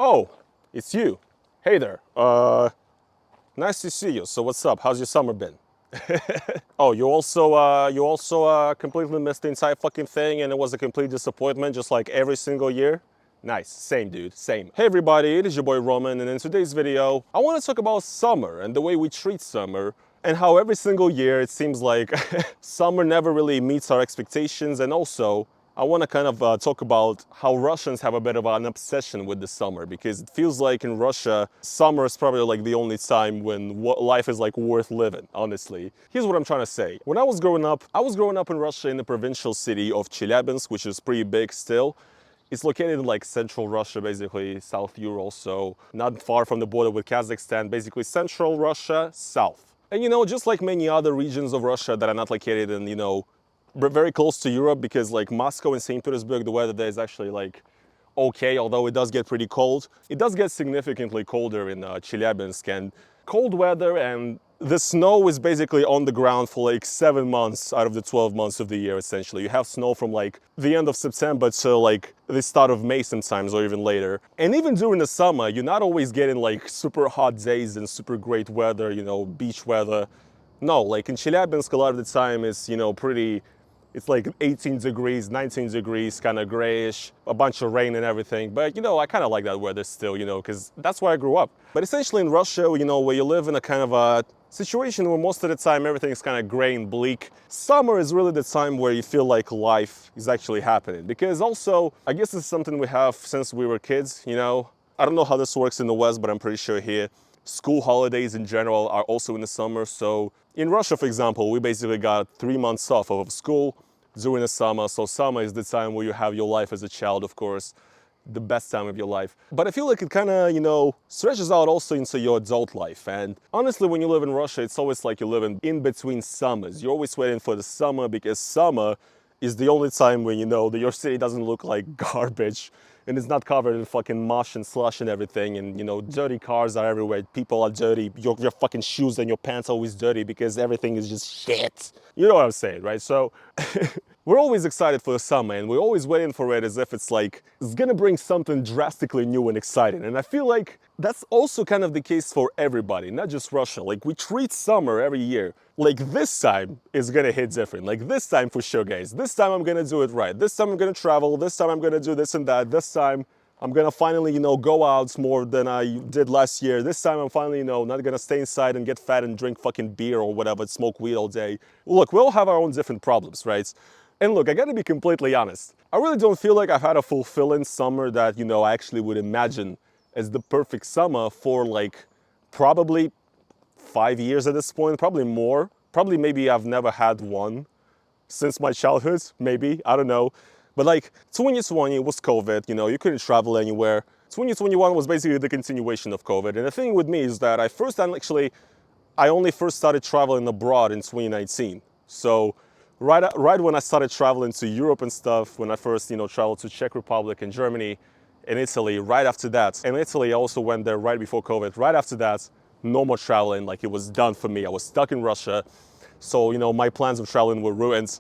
Oh, it's you. Hey there. Nice to see you. So what's up? How's your summer been? Oh, you also completely missed the entire fucking thing, and it was a complete disappointment, just like every single year. Nice, same dude, same. Hey everybody, it is your boy Roman, and in today's video, I want to talk about summer and the way we treat summer, and how every single year it seems like summer never really meets our expectations, and also I want to kind of talk about how Russians have a bit of an obsession with the summer, because it feels like in Russia, summer is probably like the only time when life is like worth living, honestly. Here's what I'm trying to say. When I was growing up in Russia in the provincial city of Chelyabinsk, which is pretty big still. It's located in like central Russia, basically, South Ural, so not far from the border with Kazakhstan, basically central Russia, south. And just like many other regions of Russia that are not located in, very close to Europe, because like Moscow and St. Petersburg, the weather there is actually like okay, although it does get pretty cold. It does get significantly colder in Chelyabinsk, and cold weather, and the snow is basically on the ground for like 7 months out of the 12 months of the year, essentially. You have snow from like the end of September to like the start of May sometimes, or even later. And even during the summer, you're not always getting like super hot days and super great weather, beach weather. No, like in Chelyabinsk, a lot of the time is, it's like 18 degrees, 19 degrees, kind of grayish, a bunch of rain and everything. But, I kind of like that weather still, because that's where I grew up. But essentially in Russia, where you live in a kind of a situation where most of the time everything is kind of gray and bleak, summer is really the time where you feel like life is actually happening. Because also, I guess it's something we have since we were kids, I don't know how this works in the West, but I'm pretty sure here school holidays in general are also in the summer. So in Russia, for example, we basically got 3 months off of school during the summer. So summer is the time where you have your life as a child, of course, the best time of your life. But I feel like it kind of, stretches out also into your adult life. And honestly, when you live in Russia, it's always like you're living in between summers. You're always waiting for the summer, because summer is the only time when that your city doesn't look like garbage, and it's not covered in fucking mush and slush and everything, and dirty cars are everywhere, people are dirty, your fucking shoes and your pants are always dirty because everything is just shit. You know what I'm saying, right? So we're always excited for the summer, and we're always waiting for it as if it's like it's gonna bring something drastically new and exciting. And I feel like that's also kind of the case for everybody, not just Russia. Like, we treat summer every year like this time is gonna hit different. Like, this time for sure, guys. This time I'm gonna do it right. This time I'm gonna travel. This time I'm gonna do this and that. This time I'm gonna finally, go out more than I did last year. This time I'm finally, not gonna stay inside and get fat and drink fucking beer or whatever, smoke weed all day. Look, we all have our own different problems, right? And look, I gotta be completely honest. I really don't feel like I've had a fulfilling summer that, I actually would imagine as the perfect summer for like probably 5 years at this point, probably more. Probably maybe I've never had one since my childhood, maybe, I don't know. But like 2020 was COVID, you couldn't travel anywhere. 2021 was basically the continuation of COVID. And the thing with me is that I only first started traveling abroad in 2019. So right when I started traveling to Europe and stuff, when I first, traveled to Czech Republic and Germany and Italy, right after that. And Italy, I also went there right before COVID. Right after that, no more traveling, like it was done for me. I was stuck in Russia. So, my plans of traveling were ruined.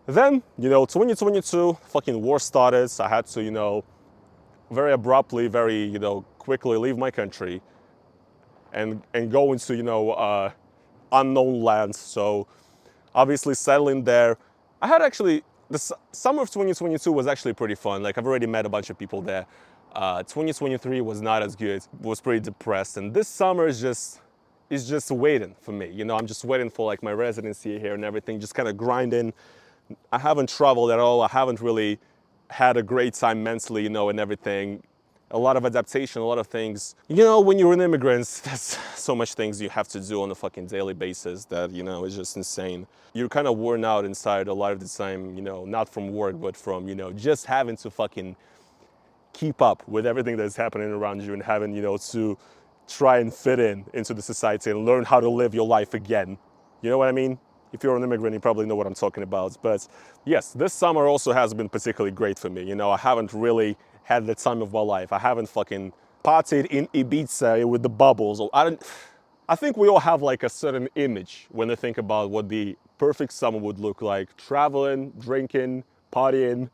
Then, 2022, fucking war started. I had to, very abruptly, very, quickly leave my country and go into, unknown lands. So obviously settling there. I had actually, summer of 2022 was actually pretty fun. Like, I've already met a bunch of people there. 2023 was not as good, was pretty depressed. And this summer is just waiting for me. I'm just waiting for like my residency here and everything, just kind of grinding. I haven't traveled at all. I haven't really had a great time mentally, and everything. A lot of adaptation, a lot of things. When you're an immigrant, there's so much things you have to do on a fucking daily basis that, is just insane. You're kind of worn out inside a lot of the time, not from work, but from, just having to fucking keep up with everything that's happening around you, and having, to try and fit into the society and learn how to live your life again. You know what I mean? If you're an immigrant, you probably know what I'm talking about. But yes, this summer also has been particularly great for me. I haven't really had the time of my life. I haven't fucking partied in Ibiza with the bubbles. I think we all have like a certain image when they think about what the perfect summer would look like. Traveling, drinking, partying,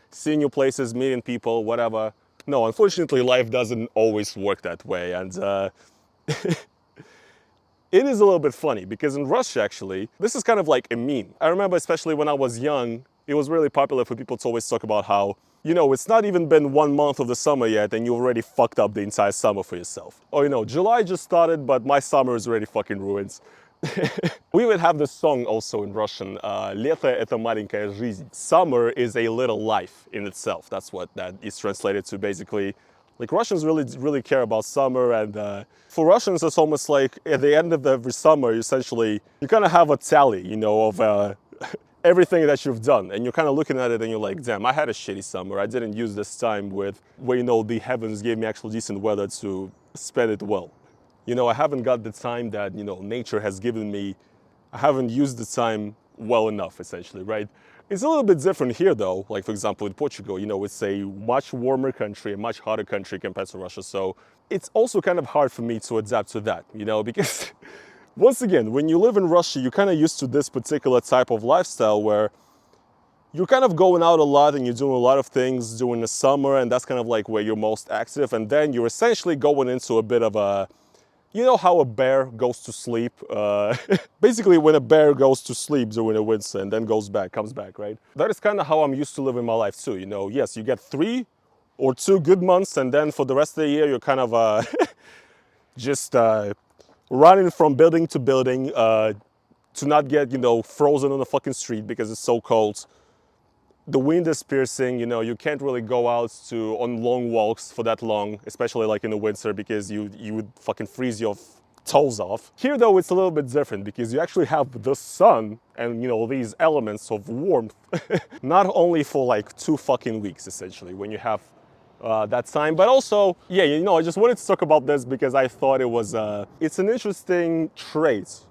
seeing new places, meeting people, whatever. No, unfortunately, life doesn't always work that way. And it is a little bit funny because in Russia, actually, this is kind of like a meme. I remember, especially when I was young, it was really popular for people to always talk about how, it's not even been 1 month of the summer yet and you already fucked up the entire summer for yourself. Or, July just started, but my summer is already fucking ruined. We would have this song also in Russian, "Лето — это маленькая жизнь." Summer is a little life in itself. That's what that is translated to, basically. Like, Russians really care about summer, and for Russians, it's almost like at the end of every summer, you kind of have a tally, of everything that you've done, and you're kind of looking at it and you're like, damn, I had a shitty summer. I didn't use this time where the heavens gave me actual decent weather to spend it well. I haven't got the time that, nature has given me. I haven't used the time well enough, essentially, right? It's a little bit different here, though. Like, for example, in Portugal, it's a much warmer country, a much hotter country compared to Russia. So it's also kind of hard for me to adapt to that, because once again, when you live in Russia, you're kind of used to this particular type of lifestyle where you're kind of going out a lot and you're doing a lot of things during the summer, and that's kind of like where you're most active. And then you're essentially going into a bit of a, how a bear goes to sleep? Basically, when a bear goes to sleep during the winter and then comes back, right? That is kind of how I'm used to living my life too. Yes, you get 3 or 2 good months, and then for the rest of the year, you're kind of just running from building to building to not get, frozen on the fucking street because it's so cold. The wind is piercing, you can't really go out on long walks for that long, especially like in the winter, because you would fucking freeze your toes off. Here though, it's a little bit different because you actually have the sun and these elements of warmth, not only for like 2 fucking weeks, essentially, when you have that time, but also, yeah, I just wanted to talk about this because I thought it's an interesting trait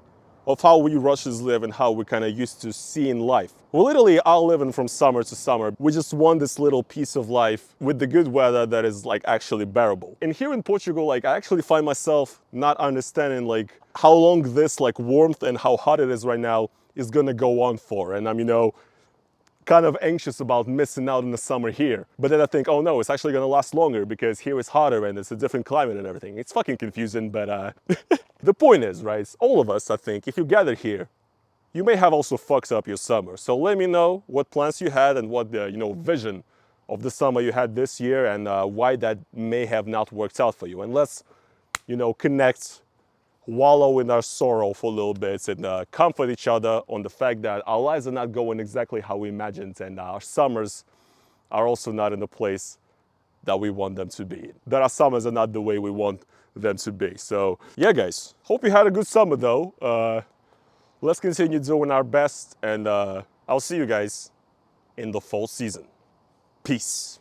of how we Russians live and how we kind of used to seeing life. We literally are living from summer to summer. We just want this little piece of life with the good weather that is like actually bearable. And here in Portugal, like, I actually find myself not understanding like how long this like warmth and how hot it is right now is gonna go on for. And I'm, kind of anxious about missing out on the summer here. But then I think, oh no, it's actually gonna last longer because here it's hotter and it's a different climate and everything. It's fucking confusing, but the point is, right, all of us, I think, if you gather here, you may have also fucked up your summer. So let me know what plans you had and what the, vision of the summer you had this year, and why that may have not worked out for you. And let's, connect, wallow in our sorrow for a little bit, and comfort each other on the fact that our lives are not going exactly how we imagined, and our summers are also not in the place that we want them to be. That our summers are not the way we want them to be. So yeah, guys, hope you had a good summer though. Let's continue doing our best, and I'll see you guys in the fall season. Peace.